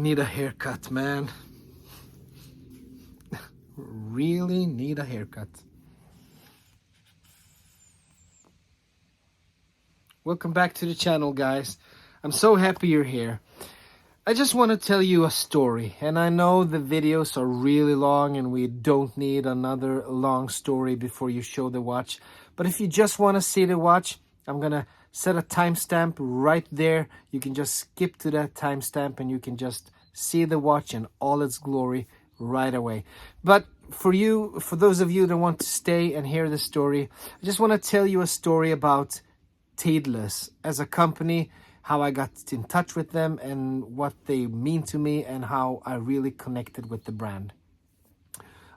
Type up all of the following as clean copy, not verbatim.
need a haircut, man. Really need a haircut. Welcome back to the channel, guys. I'm so happy you're here. I just want to tell you a story, and I know the videos are really long and we don't need another long story before you show the watch. But if you just want to see the watch, I'm gonna set a timestamp right there. You can just skip to that timestamp and you can just see the watch in all its glory right away. But for those of you that want to stay and hear the story, I just want to tell you a story about Tidlös as a company, how I got in touch with them and what they mean to me and how I really connected with the brand.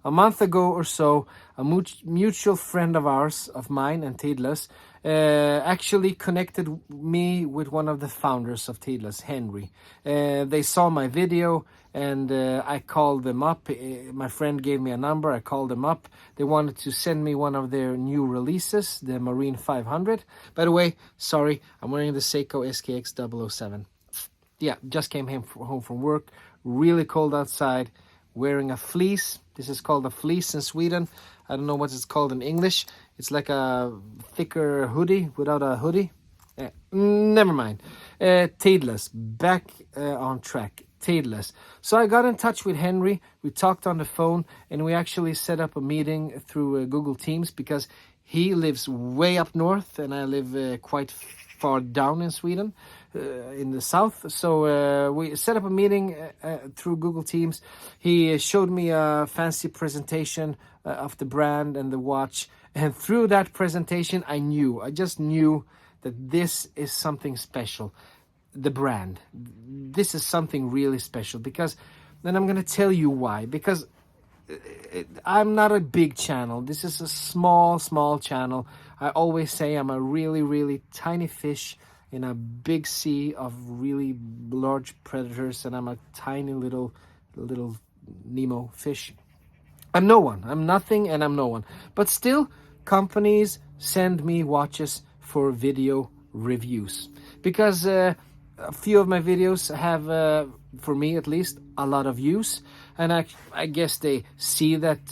A month ago or so, a mutual friend of mine and Tidlös, actually connected me with one of the founders of Tidlös, Henry. They saw my video and I called them up. My friend gave me a number. I called them up. They wanted to send me one of their new releases, the Marin 500. By the way, sorry, I'm wearing the Seiko SKX 007. Yeah, just came home from work. Really cold outside. Wearing a fleece. This is called a fleece in Sweden. I don't know what it's called in English. It's like a thicker hoodie without a hoodie. Never mind. Tidlös, back on track. Tidlös. So I got in touch with Henry. We talked on the phone and we actually set up a meeting through Google Teams because he lives way up north and I live quite far down in Sweden, in the south. So we set up a meeting through Google Teams. He showed me a fancy presentation of the brand and the watch. And through that presentation, I just knew that this is something special. The brand. This is something really special because then I'm going to tell you why. Because I'm not a big channel. This is a small channel. I always say I'm a really tiny fish in a big sea of really large predators, and I'm a tiny little Nemo fish. I'm no one. I'm nothing and I'm no one. But still, companies send me watches for video reviews because a few of my videos have, for me at least, a lot of views. And I guess they see that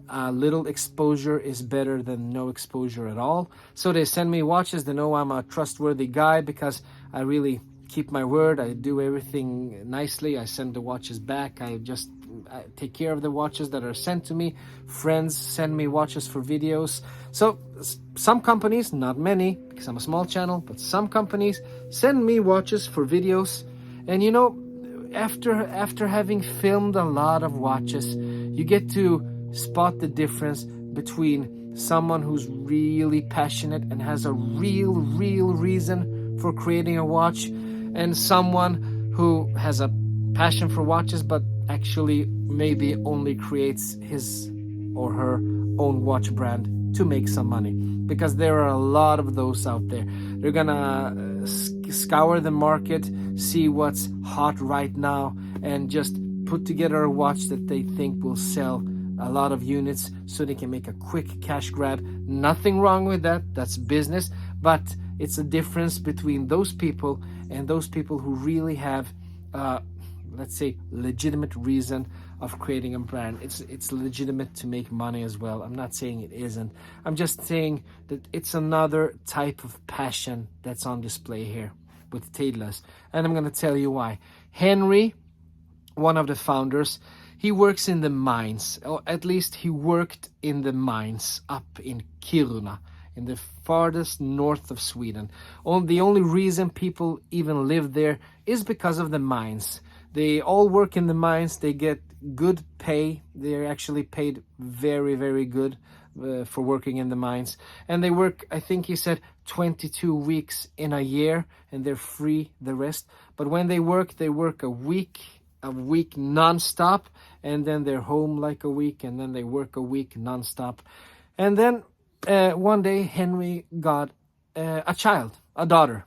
a little exposure is better than no exposure at all. So they send me watches. They know I'm a trustworthy guy because I really keep my word. I do everything nicely. I send the watches back. I take care of the watches that are sent to me. Friends send me watches for videos. So some companies, not many because I'm a small channel, but some companies send me watches for videos. And you know, after having filmed a lot of watches, you get to spot the difference between someone who's really passionate and has a real reason for creating a watch and someone who has a passion for watches but actually maybe only creates his or her own watch brand to make some money, because there are a lot of those out there. They're gonna scour the market, see what's hot right now, and just put together a watch that they think will sell a lot of units so they can make a quick cash grab. Nothing wrong with that. That's business. But it's a difference between those people and those people who really have let's say legitimate reason of creating a brand. It's legitimate to make money as well. I'm not saying it isn't. I'm just saying that it's another type of passion that's on display here with Tidlös. And I'm going to tell you why. Henry, one of the founders, he works in the mines, or at least he worked in the mines up in Kiruna, in the farthest north of Sweden. The only reason people even live there is because of the mines. They all work in the mines. They get good pay. They're actually paid very good for working in the mines. And they work, I think he said, 22 weeks in a year, and they're free the rest. But when they work a week non-stop, and then they're home like a week, and then they work a week non-stop. And then one day Henry got a daughter.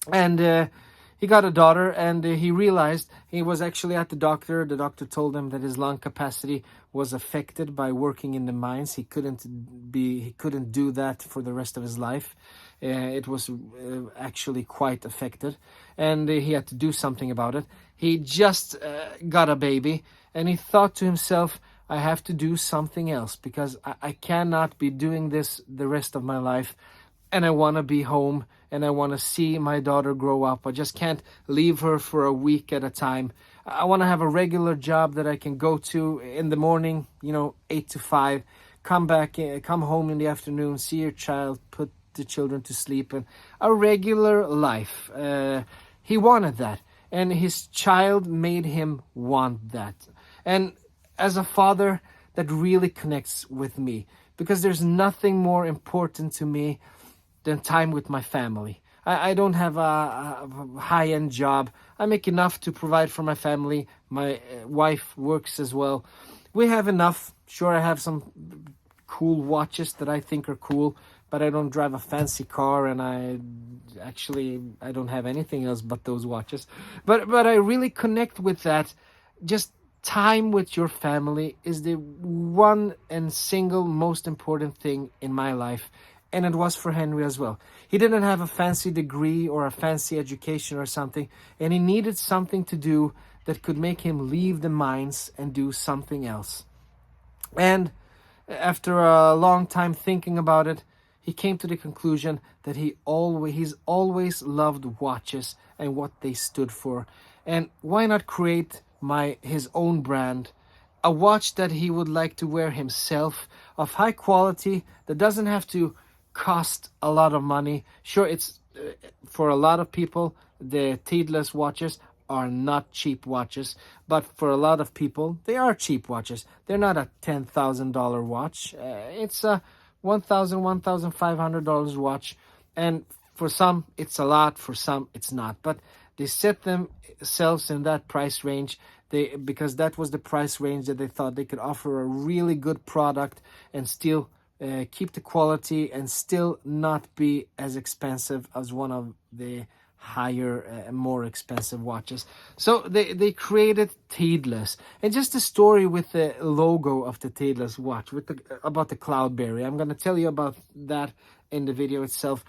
And he got a daughter, and he realized he was actually at the doctor. The doctor told him that his lung capacity was affected by working in the mines. He couldn't do that for the rest of his life. It was actually quite affected, and he had to do something about it. He just got a baby, and he thought to himself, I have to do something else, because I cannot be doing this the rest of my life, and I want to be home, and I want to see my daughter grow up. I just can't leave her for a week at a time. I want to have a regular job that I can go to in the morning, 8 to 5, come back, come home in the afternoon, see your child, put the children to sleep, and a regular life. He wanted that, and his child made him want that. And as a father, that really connects with me, because there's nothing more important to me than time with my family. I don't have a high-end job. I make enough to provide for my family. My wife works as well. We have enough. Sure, I have some cool watches that I think are cool, but I don't drive a fancy car, and I don't have anything else but those watches. But I really connect with that. Just time with your family is the one and single most important thing in my life. And it was for Henry as well. He didn't have a fancy degree or a fancy education or something, and he needed something to do that could make him leave the mines and do something else. And after a long time thinking about it, he came to the conclusion that he's always loved watches and what they stood for. And why not create his own brand, a watch that he would like to wear himself, of high quality, that doesn't have to cost a lot of money. Sure, it's for a lot of people, the Tidlös watches are not cheap watches, but for a lot of people, they are cheap watches. They're not a $10,000 watch. It's a $1,500 watch, and for some it's a lot, for some it's not. But they set themselves in that price range because that was the price range that they thought they could offer a really good product and still keep the quality and still not be as expensive as one of the higher and more expensive watches. So they created Tidlös, and just the story with the logo of the Tidlös watch about the Cloudberry. I'm going to tell you about that in the video itself.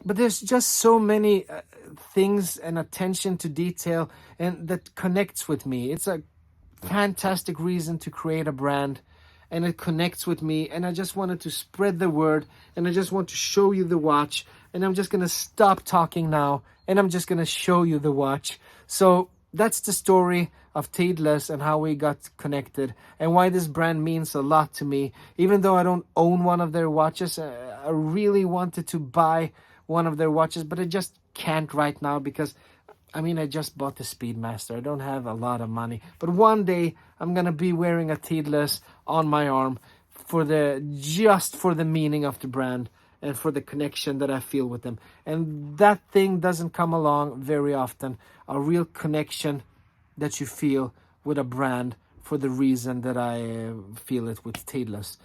But there's just so many things and attention to detail and that connects with me. It's a fantastic reason to create a brand, and it connects with me, and I just wanted to spread the word, and I just want to show you the watch, and I'm just going to stop talking now, and I'm just going to show you the watch. So that's the story of Tidlös and how we got connected, and why this brand means a lot to me. Even though I don't own one of their watches, I really wanted to buy one of their watches, but I just can't right now because I just bought the Speedmaster. I don't have a lot of money. But one day I'm going to be wearing a Tidlös on my arm for the meaning of the brand and for the connection that I feel with them. And that thing doesn't come along very often. A real connection that you feel with a brand for the reason that I feel it with Tidlös.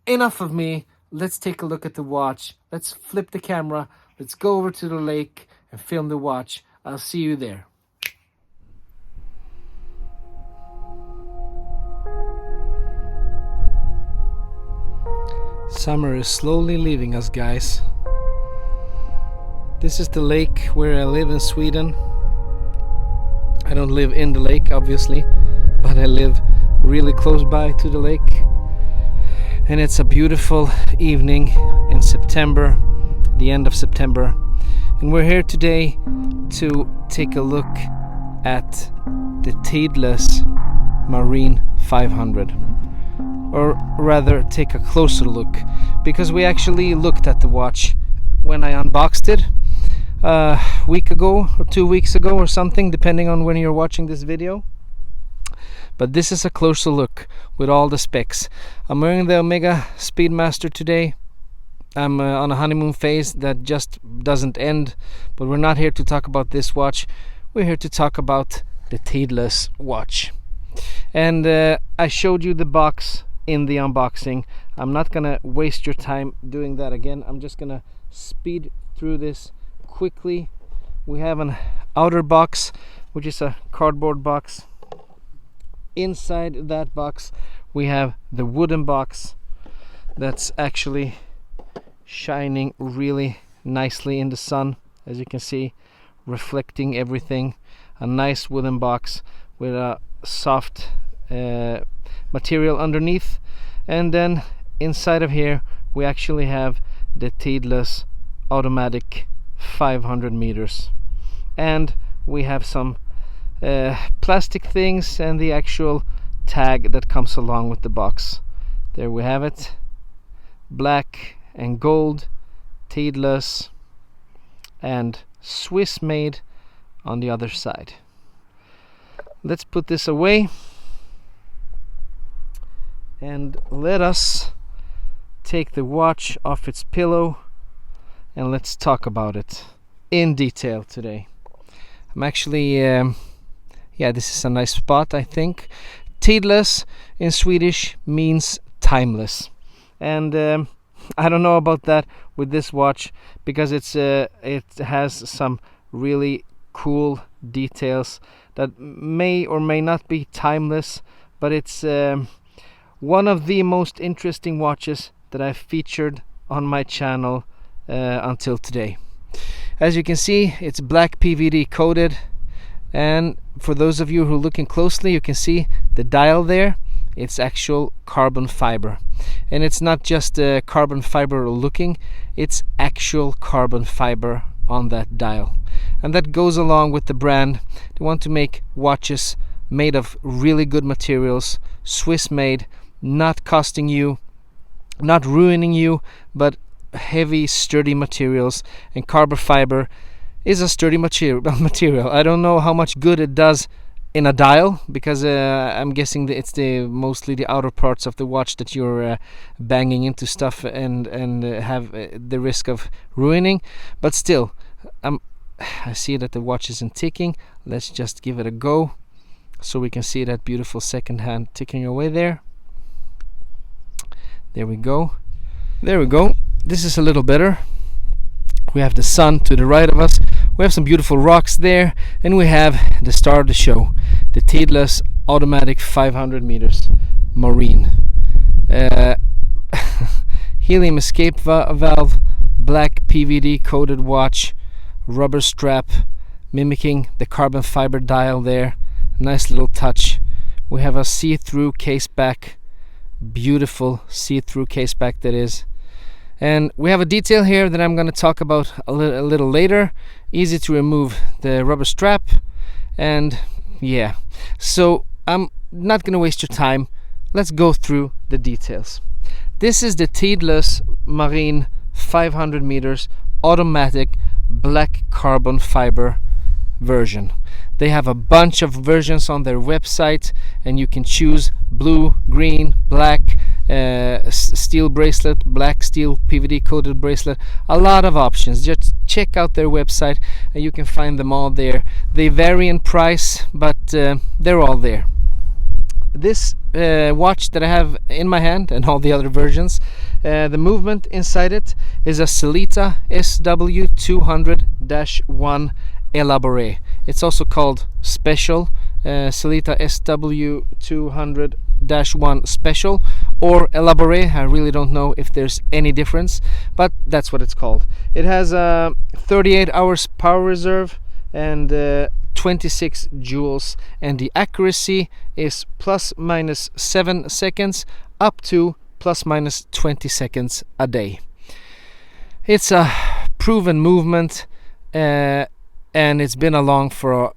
Enough of me. Let's take a look at the watch. Let's flip the camera. Let's go over to the lake and film the watch. I'll see you there. Summer is slowly leaving us, guys. This is the lake where I live in Sweden. I don't live in the lake, obviously, but I live really close by to the lake. And it's a beautiful evening in September, the end of September. And we're here today to take a look at the Tidlös Marin 500. Or rather, take a closer look, because we actually looked at the watch when I unboxed it a week ago or 2 weeks ago or something, depending on when you're watching this video. But this is a closer look with all the specs. I'm wearing the Omega Speedmaster today. I'm on a honeymoon phase that just doesn't end, but we're not here to talk about this watch. We're here to talk about the Tidlös watch. And I showed you the box in the unboxing. I'm not gonna waste your time doing that again. I'm just gonna speed through this quickly. We have an outer box, which is a cardboard box. Inside that box we have the wooden box that's actually shining really nicely in the sun, as you can see, reflecting everything. A nice wooden box with a soft material underneath, and then inside of here we actually have the Tidlös automatic 500 meters, and we have some plastic things and the actual tag that comes along with the box. There we have it, black and gold, Tidlös, and Swiss made on the other side. Let's put this away and let us take the watch off its pillow and let's talk about it in detail today. I'm actually this is a nice spot, I think. Tidlös in Swedish means timeless, and I don't know about that with this watch, because it has some really cool details that may or may not be timeless, but it's one of the most interesting watches that I've featured on my channel until today. As you can see, it's black PVD coated, and for those of you who are looking closely, you can see the dial there. It's actual carbon fiber, and it's not just carbon fiber looking, it's actual carbon fiber on that dial, and that goes along with the brand. They want to make watches made of really good materials, Swiss made, not costing you, not ruining you, but heavy sturdy materials, and carbon fiber is a sturdy material. I don't know how much good it does in a dial, because I'm guessing that it's mostly the outer parts of the watch that you're banging into stuff and have the risk of ruining. But still, I see that the watch isn't ticking. Let's just give it a go so we can see that beautiful second hand ticking away there. There we go. There we go. This is a little better. We have the sun to the right of us. We have some beautiful rocks there, and we have the star of the show, the Tidlös automatic 500 meters Marin. Helium escape valve, black PVD coated watch, rubber strap mimicking the carbon fiber dial there. Nice little touch. We have a see-through case back, beautiful see-through case back that is. And we have a detail here that I'm going to talk about a little later. Easy to remove the rubber strap, and yeah. So I'm not going to waste your time. Let's go through the details. This is the Tidlös Marin 500 meters automatic black carbon fiber version. They have a bunch of versions on their website, and you can choose blue, green, black, steel bracelet, black steel PVD coated bracelet. A lot of options. Just check out their website and you can find them all there. They vary in price, but they're all there. This watch that I have in my hand, and all the other versions, the movement inside it is a Sellita SW200-1 Elaboré. It's also called Special, Sellita SW200-1 Special, or Elaboré. I really don't know if there's any difference, but that's what it's called. It has 38 hours power reserve and 26 joules, and the accuracy is ±7 seconds up to ±20 seconds a day. It's a proven movement, and it's been along for a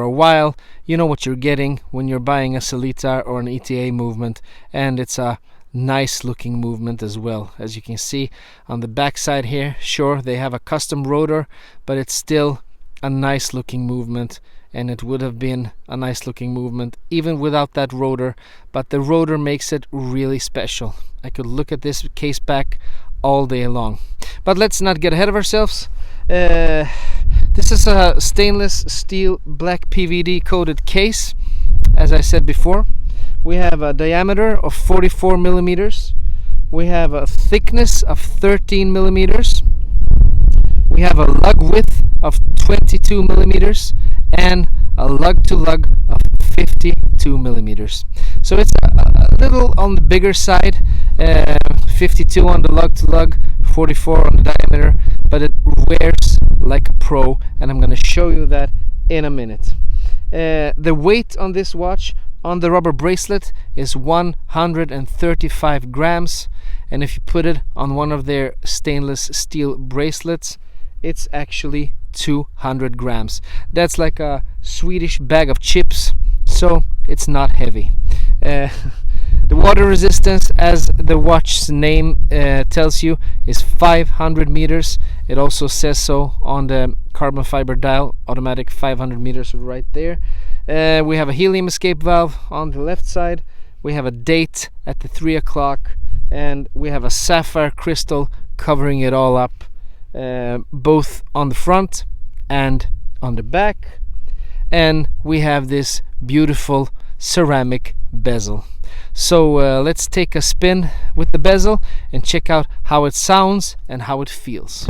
while. You know what you're getting when you're buying a Sellita or an ETA movement, and it's a nice looking movement as well. As you can see on the back side here, sure, they have a custom rotor, but it's still a nice looking movement, and it would have been a nice looking movement even without that rotor, but the rotor makes it really special. I could look at this case back all day long, but let's not get ahead of ourselves. This is a stainless steel black PVD coated case. As I said before, we have a diameter of 44 millimeters. We have a thickness of 13 millimeters. We have a lug width of 22 millimeters and a lug to lug of 52 millimeters. So it's a little on the bigger side, 52 on the lug to lug, 44 on the diameter, but it wears like a pro, and I'm gonna show you that in a minute. The weight on this watch on the rubber bracelet is 135 grams, and if you put it on one of their stainless steel bracelets, it's actually 200 grams. That's like a Swedish bag of chips, so it's not heavy. The water resistance, as the watch's name tells you, is 500 meters. It also says so on the carbon fiber dial, automatic 500 meters right there. We have a helium escape valve on the left side. We have a date at the 3 o'clock, and we have a sapphire crystal covering it all up, both on the front and on the back. And we have this beautiful ceramic bezel. So let's take a spin with the bezel and check out how it sounds and how it feels.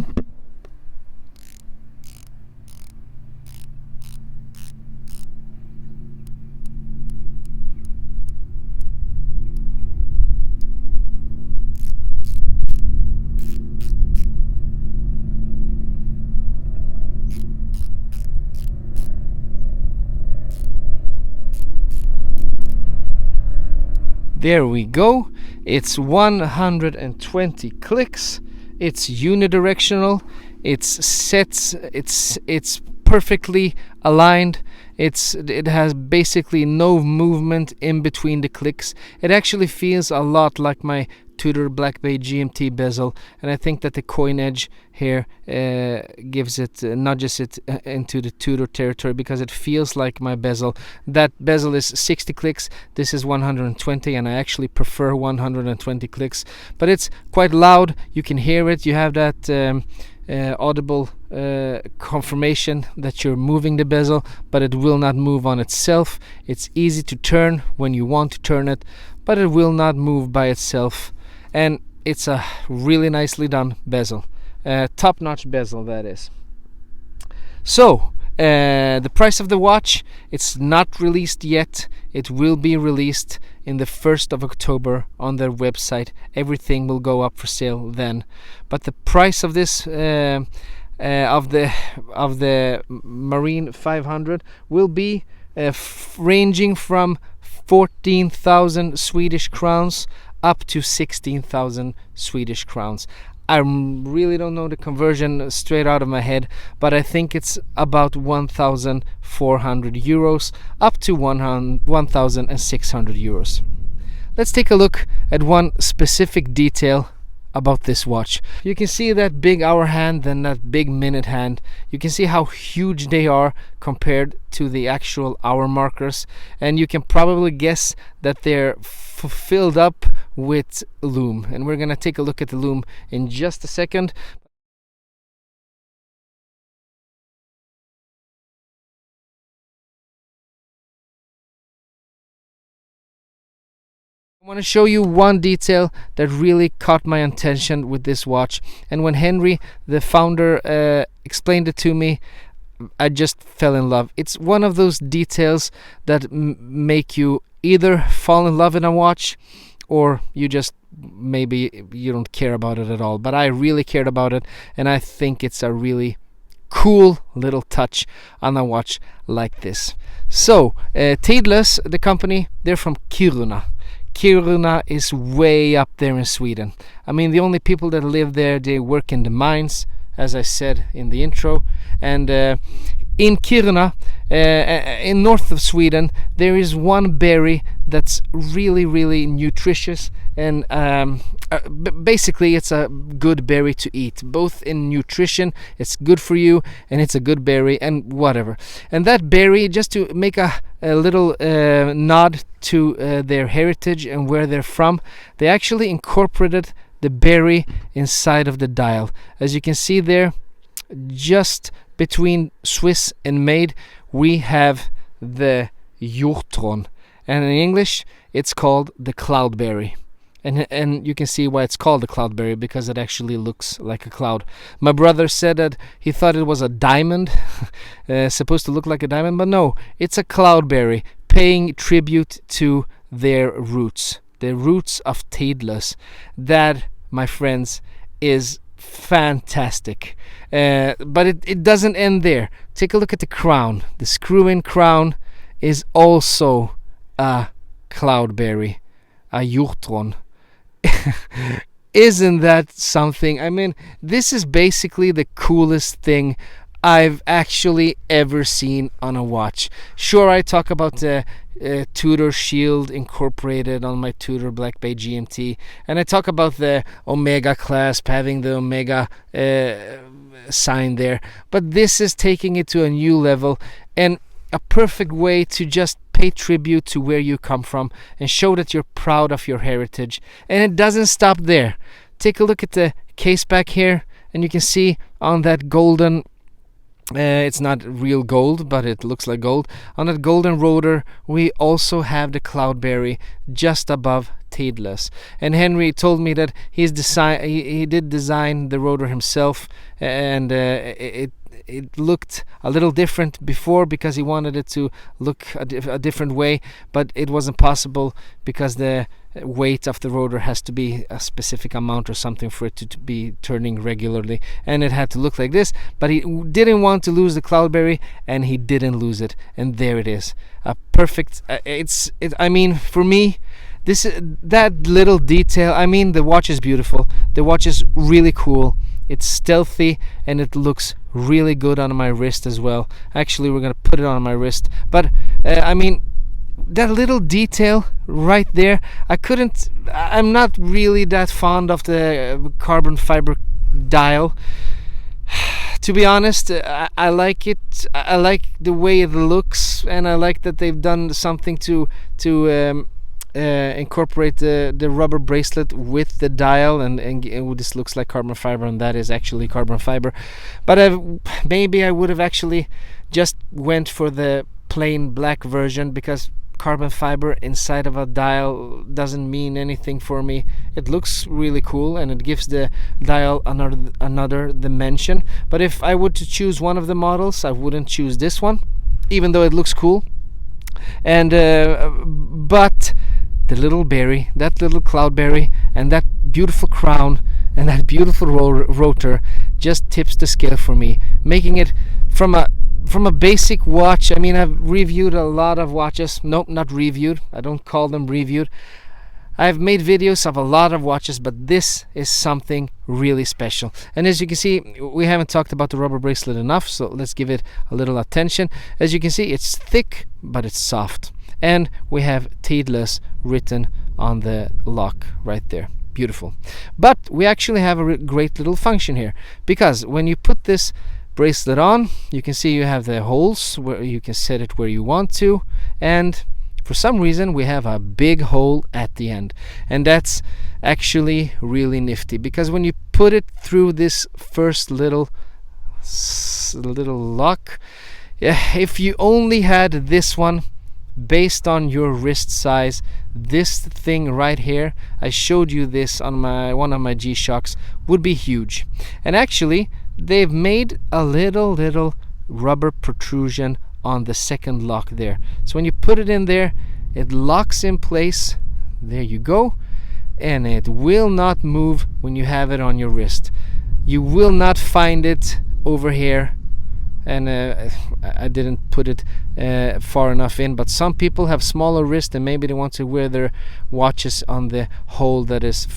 There we go. It's 120 clicks. It's unidirectional. It's perfectly aligned. It has basically no movement in between the clicks. It actually feels a lot like my Tudor Black Bay GMT bezel, and I think that the coin edge here nudges it into the Tudor territory, because it feels like my bezel. That bezel is 60 clicks, this is 120, and I actually prefer 120 clicks, but it's quite loud. You can hear it. You have that audible confirmation that you're moving the bezel, but it will not move on itself. It's easy to turn when you want to turn it, but it will not move by itself. And it's a really nicely done bezel, top-notch bezel, that is. So the price of the watch, it's not released yet. It will be released in the 1st of October on their website. Everything will go up for sale then. But the price of this of the Marin 500 will be ranging from 14,000 Swedish crowns up to 16,000 Swedish crowns. I really don't know the conversion straight out of my head, but I think it's about 1,400 euros up to 1,600 euros. Let's take a look at one specific detail about this watch. You can see that big hour hand and that big minute hand. You can see how huge they are compared to the actual hour markers, and you can probably guess that they're filled up with lume, and we're gonna take a look at the lume in just a second. I want to show you one detail that really caught my attention with this watch, and when Henry, the founder, explained it to me, I just fell in love. It's one of those details that make you either fall in love in a watch, or you just maybe you don't care about it at all. But I really cared about it, and I think it's a really cool little touch on a watch like this. So Tidlös, the company, they're from Kiruna. Kiruna is way up there in Sweden. I mean, the only people that live there, they work in the mines, as I said in the intro. And in Kiruna, in north of Sweden, there is one berry that's really, really nutritious, and basically it's a good berry to eat, both in nutrition, it's good for you, and it's a good berry, and whatever. And that berry, just to make a little nod to their heritage and where they're from, they actually incorporated the berry inside of the dial. As you can see there, just between Swiss and made, we have the hjortron, and in English it's called the cloudberry. And you can see why it's called the cloudberry, because it actually looks like a cloud. My brother said that he thought it was a diamond, supposed to look like a diamond, but no, it's a cloudberry, paying tribute to their roots. the roots of Tidlös. That, my friends, is fantastic. But it doesn't end there. Take a look at the crown. The screw-in crown is also a cloudberry, a hjortron. Isn't that something? I mean, this is basically the coolest thing I've actually ever seen on a watch. Sure, I talk about the Tudor shield incorporated on my Tudor Black Bay GMT, and I talk about the Omega clasp having the Omega sign there, but this is taking it to a new level and a perfect way to just pay tribute to where you come from and show that you're proud of your heritage. And it doesn't stop there. Take a look at the case back here, and you can see on that golden, it's not real gold, but it looks like gold. On that golden rotor, we also have the cloudberry just above Tidlös. And Henry told me that he did design the rotor himself, and it looked a little different before because he wanted it to look a different way, but it wasn't possible because the weight of the rotor has to be a specific amount or something for it to be turning regularly, and it had to look like this. But he didn't want to lose the cloudberry, and he didn't lose it, and there it is, a perfect I mean, for me, that little detail, I mean, the watch is beautiful, the watch is really cool, it's stealthy, and it looks really good on my wrist as well. Actually, we're gonna put it on my wrist, but I mean, that little detail right there, I'm not really that fond of the carbon fiber dial. To be honest, I like it. I like the way it looks, and I like that they've done something to incorporate the rubber bracelet with the dial, and this looks like carbon fiber, and that is actually carbon fiber. But maybe I would have actually just went for the plain black version, because carbon fiber inside of a dial doesn't mean anything for me. It looks really cool, and it gives the dial another dimension. But if I were to choose one of the models, I wouldn't choose this one, even though it looks cool. And but the little berry, that little cloudberry, and that beautiful crown, and that beautiful rotor just tips the scale for me, making it from a basic watch. I mean, I've reviewed a lot of watches. Nope, not reviewed. I don't call them reviewed. I've made videos of a lot of watches, but this is something really special. And as you can see, we haven't talked about the rubber bracelet enough, so let's give it a little attention. As you can see, it's thick, but it's soft. And we have Tidlös written on the lock right there. Beautiful. But we actually have a great little function here, because when you put this bracelet on, you can see you have the holes where you can set it where you want to, and for some reason we have a big hole at the end, and that's actually really nifty, because when you put it through this first little lock, if you only had this one based on your wrist size, this thing right here, I showed you this on one of my G-Shocks, would be huge. And actually they've made a little rubber protrusion on the second lock there, so when you put it in there, it locks in place. There you go, and it will not move when you have it on your wrist. You will not find it over here, and I didn't put it far enough in, but some people have smaller wrists, and maybe they want to wear their watches on the hole that is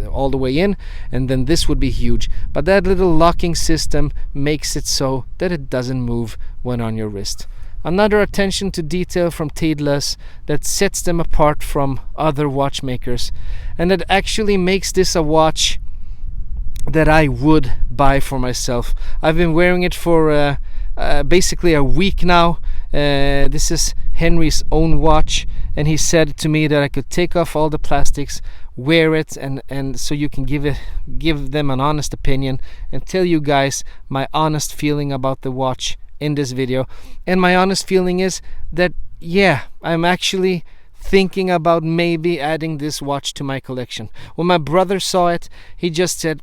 all the way in, and then this would be huge. But that little locking system makes it so that it doesn't move when on your wrist. Another attention to detail from Tidlös that sets them apart from other watchmakers, and that actually makes this a watch that I would buy for myself. I've been wearing it for basically a week now. This is Henry's own watch, and he said to me that I could take off all the plastics, wear it, and so you can give them an honest opinion, and tell you guys my honest feeling about the watch in this video. And my honest feeling is that, yeah, I'm actually thinking about maybe adding this watch to my collection. When my brother saw it, he just said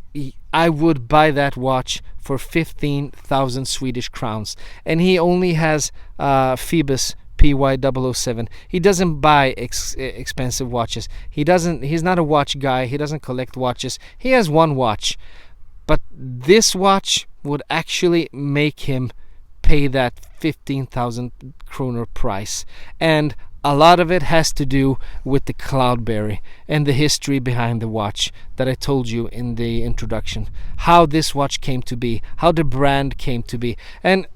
I would buy that watch for 15,000 Swedish crowns, and he only has Phoebus PY007. He doesn't buy expensive watches. He's not a watch guy. He doesn't collect watches. He has one watch, but this watch would actually make him pay that 15,000 kroner price. And a lot of it has to do with the Cloudberry and the history behind the watch that I told you in the introduction. How this watch came to be, how the brand came to be. And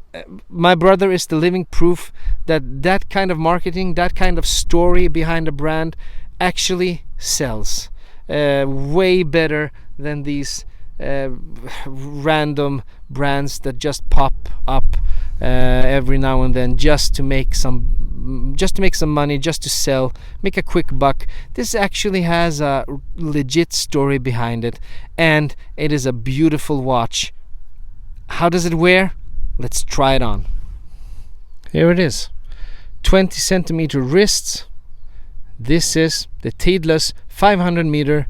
my brother is the living proof that that kind of marketing, that kind of story behind a brand actually sells. Way better than these random brands that just pop up every now and then just to make some money, just to sell, make a quick buck. This actually has a legit story behind it, and it is a beautiful watch. How does it wear? Let's try it on. Here it is, 20 centimeter wrists. This is the Tidlös 500 meter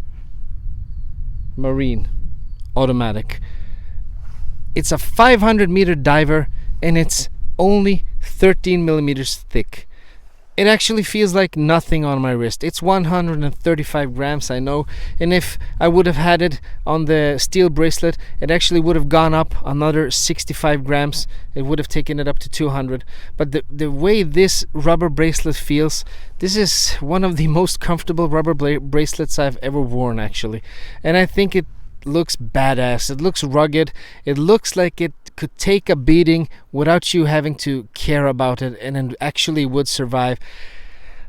Marin automatic. It's a 500 meter diver, and it's only 13 millimeters thick. It actually feels like nothing on my wrist. It's 135 grams, I know, and if I would have had it on the steel bracelet, it actually would have gone up another 65 grams. It would have taken it up to 200. But the way this rubber bracelet feels, this is one of the most comfortable rubber bracelets I've ever worn, actually. And I think it looks badass. It looks rugged. It looks like it could take a beating without you having to care about it, and it actually would survive.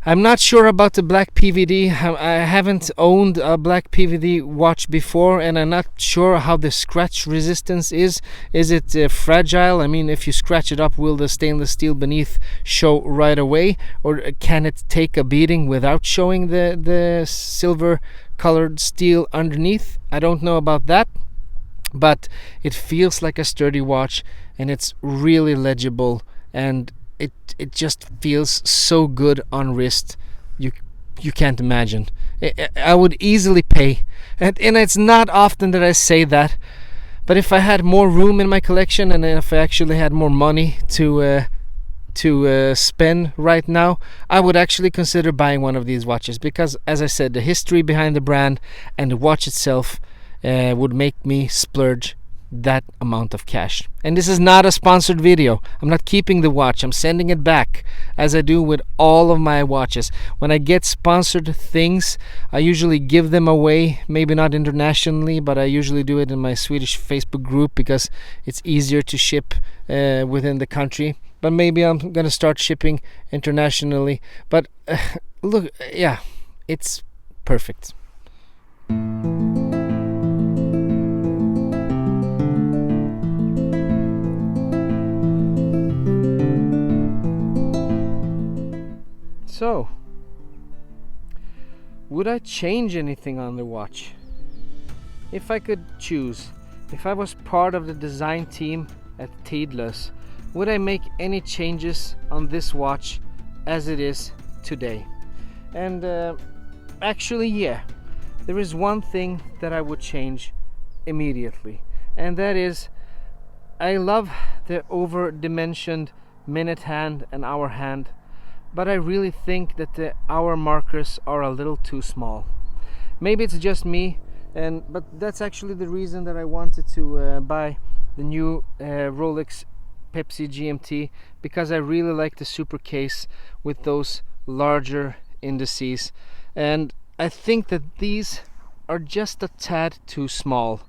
I'm not sure about the black PVD. I haven't owned a black PVD watch before, and I'm not sure how the scratch resistance is. Is it fragile? I mean, if you scratch it up, will the stainless steel beneath show right away, or can it take a beating without showing the silver colored steel underneath? I don't know about that, but it feels like a sturdy watch, and it's really legible, and it just feels so good on wrist. You can't imagine. I would easily pay, and it's not often that I say that, but if I had more room in my collection, and if I actually had more money to spend right now, I would actually consider buying one of these watches, because, as I said, the history behind the brand and the watch itself would make me splurge that amount of cash. And this is not a sponsored video. I'm not keeping the watch. I'm sending it back, as I do with all of my watches. When I get sponsored things, I usually give them away. Maybe not internationally, but I usually do it in my Swedish Facebook group, because it's easier to ship within the country. But maybe I'm gonna start shipping internationally. But look, yeah, it's perfect. So, would I change anything on the watch? If I could choose, if I was part of the design team at Tidlös, would I make any changes on this watch as it is today? And actually, yeah, there is one thing that I would change immediately, and that is, I love the over-dimensioned minute hand and hour hand, but I really think that the hour markers are a little too small. Maybe it's just me, but that's actually the reason that I wanted to buy the new Rolex Pepsi GMT, because I really like the super case with those larger indices, and I think that these are just a tad too small.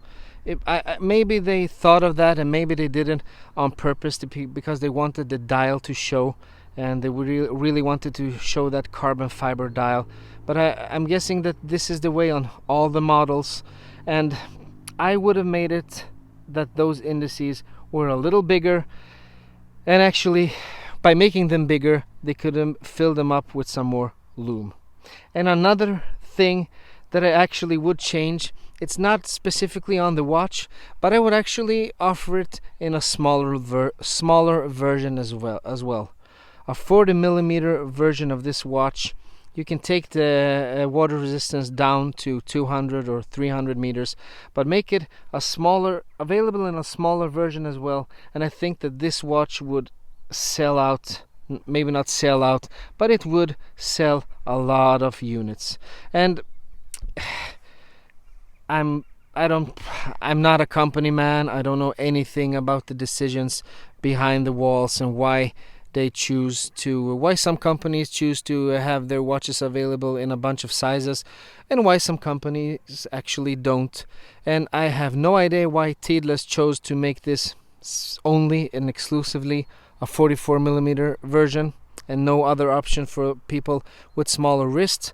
Maybe they thought of that, and maybe they didn't on purpose, because they wanted the dial to show, and they really wanted to show that carbon fiber dial. But I'm guessing that this is the way on all the models, and I would have made it that those indices were a little bigger, and actually by making them bigger they could fill them up with some more lume. And another thing that I actually would change, it's not specifically on the watch, but I would actually offer it in a smaller version as well. A 40 millimeter version of this watch. You can take the water resistance down to 200 or 300 meters, but make it available in a smaller version as well. And I think that this watch would sell out maybe not sell out, but it would sell a lot of units. And I'm not a company man. I don't know anything about the decisions behind the walls and why some companies choose to have their watches available in a bunch of sizes and why some companies actually don't. And I have no idea why Tidlös chose to make this only and exclusively a 44mm version and no other option for people with smaller wrists.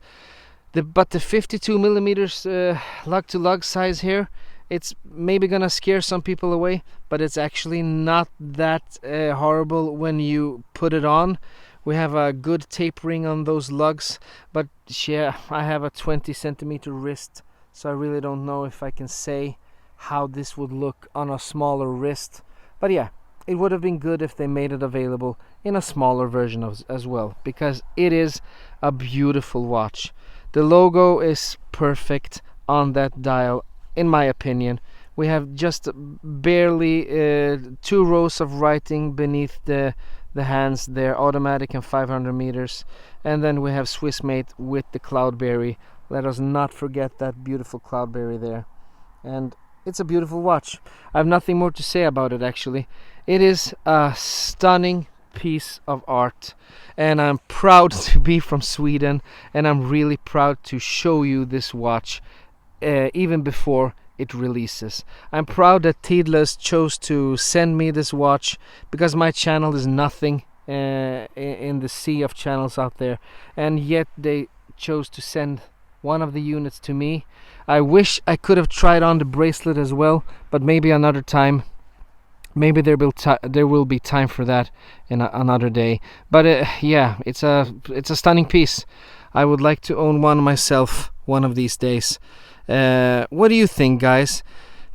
But the 52mm lug-to-lug size here, it's maybe gonna scare some people away, but it's actually not that horrible when you put it on. We have a good tapering on those lugs, but yeah, I have a 20cm wrist, so I really don't know if I can say how this would look on a smaller wrist. But yeah, it would have been good if they made it available in a smaller version as well, because it is a beautiful watch. The logo is perfect on that dial, in my opinion. We have just barely 2 rows of writing beneath the hands there, automatic and 500 meters. And then we have Swiss made with the Cloudberry. Let us not forget that beautiful Cloudberry there. And it's a beautiful watch. I have nothing more to say about it, actually. It is a stunning piece of art, and I'm proud to be from Sweden, and I'm really proud to show you this watch even before it releases. I'm proud that Tidlös chose to send me this watch, because my channel is nothing in the sea of channels out there, and yet they chose to send one of the units to me. I wish I could have tried on the bracelet as well, but maybe another time. Maybe there will be time for that in another day. But yeah, it's a stunning piece. I would like to own one myself one of these days. What do you think, guys?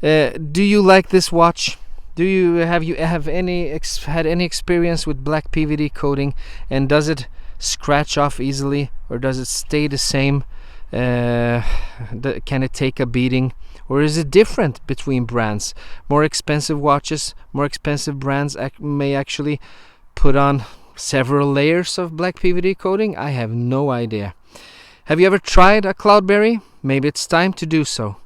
Do you like this watch? Have you had any experience with black PVD coating, and does it scratch off easily, or does it stay the same? Can it take a beating, or is it different between brands? More expensive watches, more expensive brands may actually put on several layers of black PVD coating. I have no idea. Have you ever tried a Cloudberry? Maybe it's time to do so.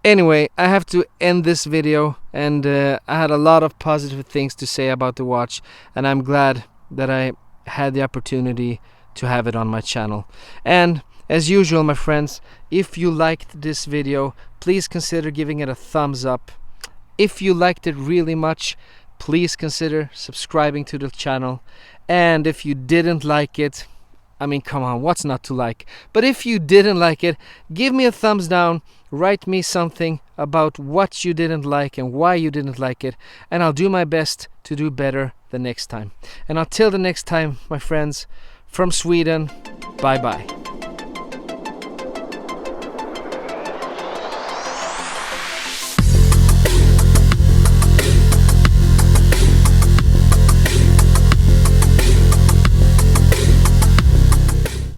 Anyway, I have to end this video, and I had a lot of positive things to say about the watch, and I'm glad that I had the opportunity to have it on my channel. And as usual, my friends, if you liked this video, please consider giving it a thumbs up. If you liked it really much, please consider subscribing to the channel. And if you didn't like it, I mean, come on, what's not to like? But if you didn't like it, give me a thumbs down, write me something about what you didn't like and why you didn't like it, and I'll do my best to do better the next time. And until the next time, my friends, from Sweden, bye-bye.